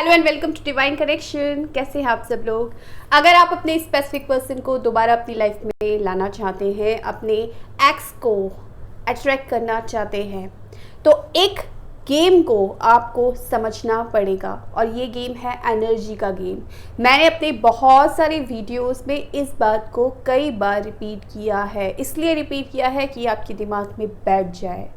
Hello and welcome to divine connection. कैसे हैं आप सब लोग। अगर आप अपने स्पेसिफिक पर्सन को दोबारा अपनी लाइफ में लाना चाहते हैं, अपने एक्स को अट्रैक्ट करना चाहते हैं, तो एक गेम को आपको समझना पड़ेगा और ये गेम है एनर्जी का गेम। मैंने अपने बहुत सारे वीडियोस में इस बात को कई बार रिपीट किया है, इसलिए रिपीट किया है कि आपके दिमाग में बैठ जाए।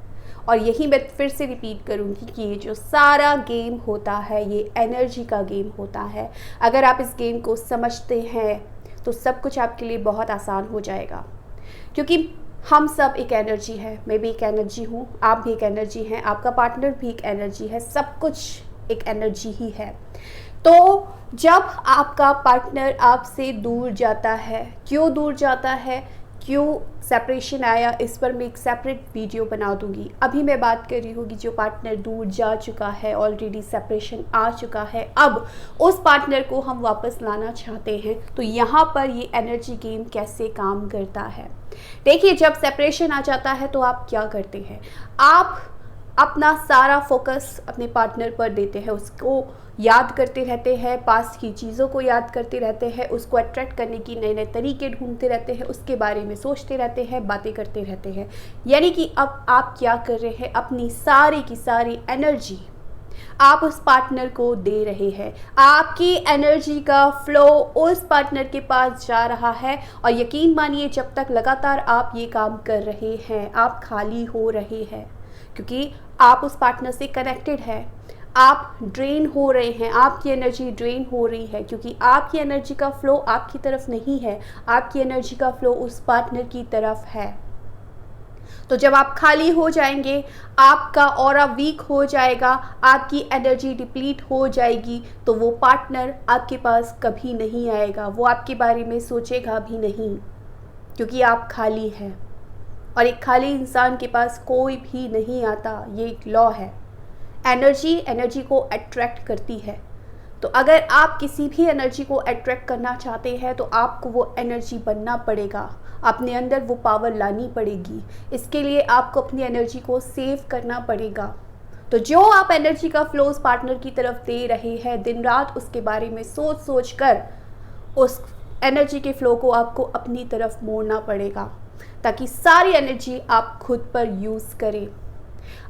और यही मैं फिर से रिपीट करूँगी कि ये जो सारा गेम होता है ये एनर्जी का गेम होता है। अगर आप इस गेम को समझते हैं तो सब कुछ आपके लिए बहुत आसान हो जाएगा, क्योंकि हम सब एक एनर्जी है। मैं भी एक एनर्जी हूँ, आप भी एक एनर्जी हैं, आपका पार्टनर भी एक एनर्जी है, सब कुछ एक एनर्जी ही है। तो जब आपका पार्टनर आपसे दूर जाता है, क्यों दूर जाता है, क्यों सेपरेशन आया, इस पर मैं एक सेपरेट वीडियो बना दूंगी। अभी मैं बात कर रही हूँ कि जो पार्टनर दूर जा चुका है, ऑलरेडी सेपरेशन आ चुका है, अब उस पार्टनर को हम वापस लाना चाहते हैं, तो यहाँ पर ये एनर्जी गेम कैसे काम करता है। देखिए, जब सेपरेशन आ जाता है तो आप क्या करते हैं, आप अपना सारा फोकस अपने पार्टनर पर देते हैं, उसको याद करते रहते हैं, पास की चीज़ों को याद करते रहते हैं, उसको अट्रैक्ट करने की नए नए तरीके ढूंढते रहते हैं, उसके बारे में सोचते रहते हैं, बातें करते रहते हैं। यानी कि अब आप क्या कर रहे हैं, अपनी सारी की सारी एनर्जी आप उस पार्टनर को दे रहे हैं। आपकी एनर्जी का फ्लो उस पार्टनर के पास जा रहा है और यकीन मानिए, जब तक लगातार आप ये काम कर रहे हैं, आप खाली हो रहे हैं, क्योंकि आप उस पार्टनर से कनेक्टेड है। आप ड्रेन हो रहे हैं, आपकी एनर्जी ड्रेन हो रही है, क्योंकि आपकी एनर्जी का फ्लो आपकी तरफ नहीं है, आपकी एनर्जी का फ्लो उस पार्टनर की तरफ है। तो जब आप खाली हो जाएंगे, आपका ऑरा वीक हो जाएगा, आपकी एनर्जी डिप्लीट हो जाएगी, तो वो पार्टनर आपके पास कभी नहीं आएगा, वो आपके बारे में सोचेगा भी नहीं, क्योंकि आप खाली हैं। और एक खाली इंसान के पास कोई भी नहीं आता, ये एक लॉ है। एनर्जी को अट्रैक्ट करती है। तो अगर आप किसी भी एनर्जी को अट्रैक्ट करना चाहते हैं तो आपको वो एनर्जी बनना पड़ेगा, अपने अंदर वो पावर लानी पड़ेगी। इसके लिए आपको अपनी एनर्जी को सेव करना पड़ेगा। तो जो आप एनर्जी का फ्लो उस पार्टनर की तरफ दे रहे हैं, दिन रात उसके बारे में सोच सोच कर उस एनर्जी के फ्लो को आपको अपनी तरफ मोड़ना पड़ेगा, ताकि सारी एनर्जी आप खुद पर यूज़ करें।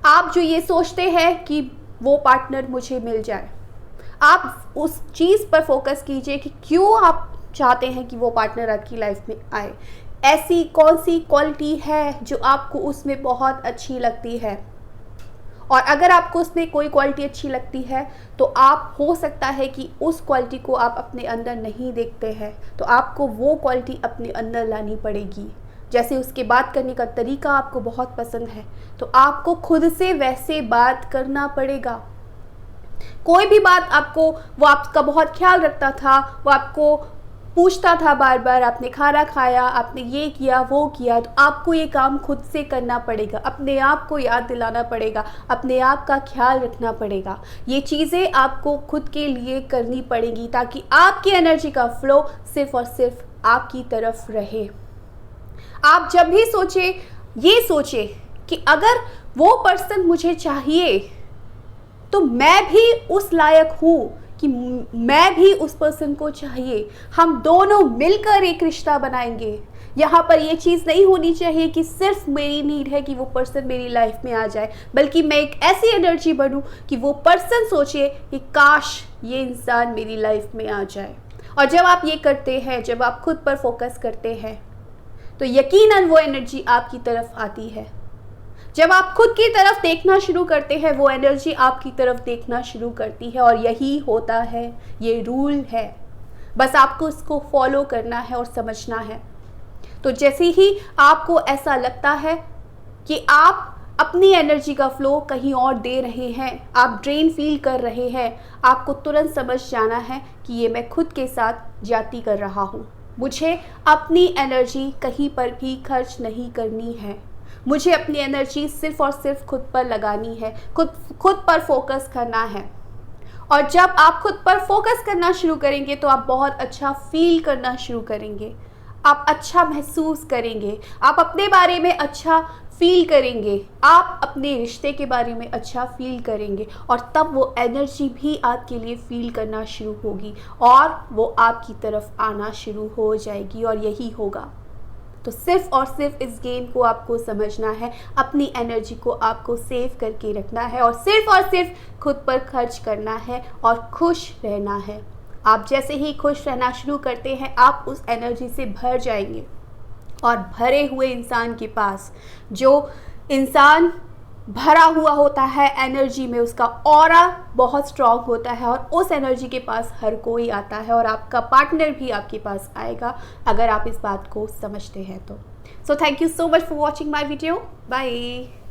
आप जो ये सोचते हैं कि वो पार्टनर मुझे मिल जाए, आप उस चीज़ पर फोकस कीजिए कि क्यों आप चाहते हैं कि वो पार्टनर आपकी लाइफ में आए। ऐसी कौन सी क्वालिटी है जो आपको उसमें बहुत अच्छी लगती है। और अगर आपको उसमें कोई क्वालिटी अच्छी लगती है तो आप, हो सकता है कि उस क्वालिटी को आप अपने अंदर नहीं देखते हैं, तो आपको वो क्वालिटी अपने अंदर लानी पड़ेगी। जैसे उसके बात करने का तरीका आपको बहुत पसंद है, तो आपको खुद से वैसे बात करना पड़ेगा। कोई भी बात आपको, वो आपका बहुत ख्याल रखता था, वो आपको पूछता था बार बार, आपने खाना खाया, आपने ये किया वो किया, तो आपको ये काम खुद से करना पड़ेगा, अपने आप को याद दिलाना पड़ेगा, अपने आप का ख्याल रखना पड़ेगा। ये चीज़ें आपको खुद के लिए करनी पड़ेगी, ताकि आपकी एनर्जी का फ्लो सिर्फ और सिर्फ आपकी तरफ रहे। आप जब भी सोचे, ये सोचे कि अगर वो पर्सन मुझे चाहिए तो मैं भी उस लायक हूँ कि मैं भी उस पर्सन को चाहिए, हम दोनों मिलकर एक रिश्ता बनाएंगे। यहाँ पर ये चीज़ नहीं होनी चाहिए कि सिर्फ मेरी नीड है कि वो पर्सन मेरी लाइफ में आ जाए, बल्कि मैं एक ऐसी एनर्जी बनूँ कि वो पर्सन सोचे कि काश ये इंसान मेरी लाइफ में आ जाए। और जब आप ये करते हैं, जब आप खुद पर फोकस करते हैं, तो यकीनन वो एनर्जी आपकी तरफ आती है। जब आप खुद की तरफ देखना शुरू करते हैं, वो एनर्जी आपकी तरफ देखना शुरू करती है। और यही होता है, ये रूल है, बस आपको इसको फॉलो करना है और समझना है। तो जैसे ही आपको ऐसा लगता है कि आप अपनी एनर्जी का फ्लो कहीं और दे रहे हैं, आप ड्रेन फील कर रहे हैं, आपको तुरंत समझ जाना है कि ये मैं खुद के साथ जाती कर रहा हूँ। मुझे अपनी एनर्जी कहीं पर भी खर्च नहीं करनी है, मुझे अपनी एनर्जी सिर्फ और सिर्फ खुद पर लगानी है, खुद पर फोकस करना है। और जब आप खुद पर फोकस करना शुरू करेंगे तो आप बहुत अच्छा फील करना शुरू करेंगे, आप अच्छा महसूस करेंगे, आप अपने बारे में अच्छा फील करेंगे, आप अपने रिश्ते के बारे में अच्छा फील करेंगे और तब वो एनर्जी भी आपके लिए फील करना शुरू होगी और वो आपकी तरफ आना शुरू हो जाएगी और यही होगा। तो सिर्फ़ और सिर्फ इस गेम को आपको समझना है, अपनी एनर्जी को आपको सेव करके रखना है और सिर्फ खुद पर खर्च करना है और खुश रहना है। आप जैसे ही खुश रहना शुरू करते हैं, आप उस एनर्जी से भर जाएंगे और भरे हुए इंसान के पास, जो इंसान भरा हुआ होता है एनर्जी में, उसका ऑरा बहुत स्ट्रॉन्ग होता है और उस एनर्जी के पास हर कोई आता है और आपका पार्टनर भी आपके पास आएगा अगर आप इस बात को समझते हैं तो। So thank you so much for watching my video. Bye.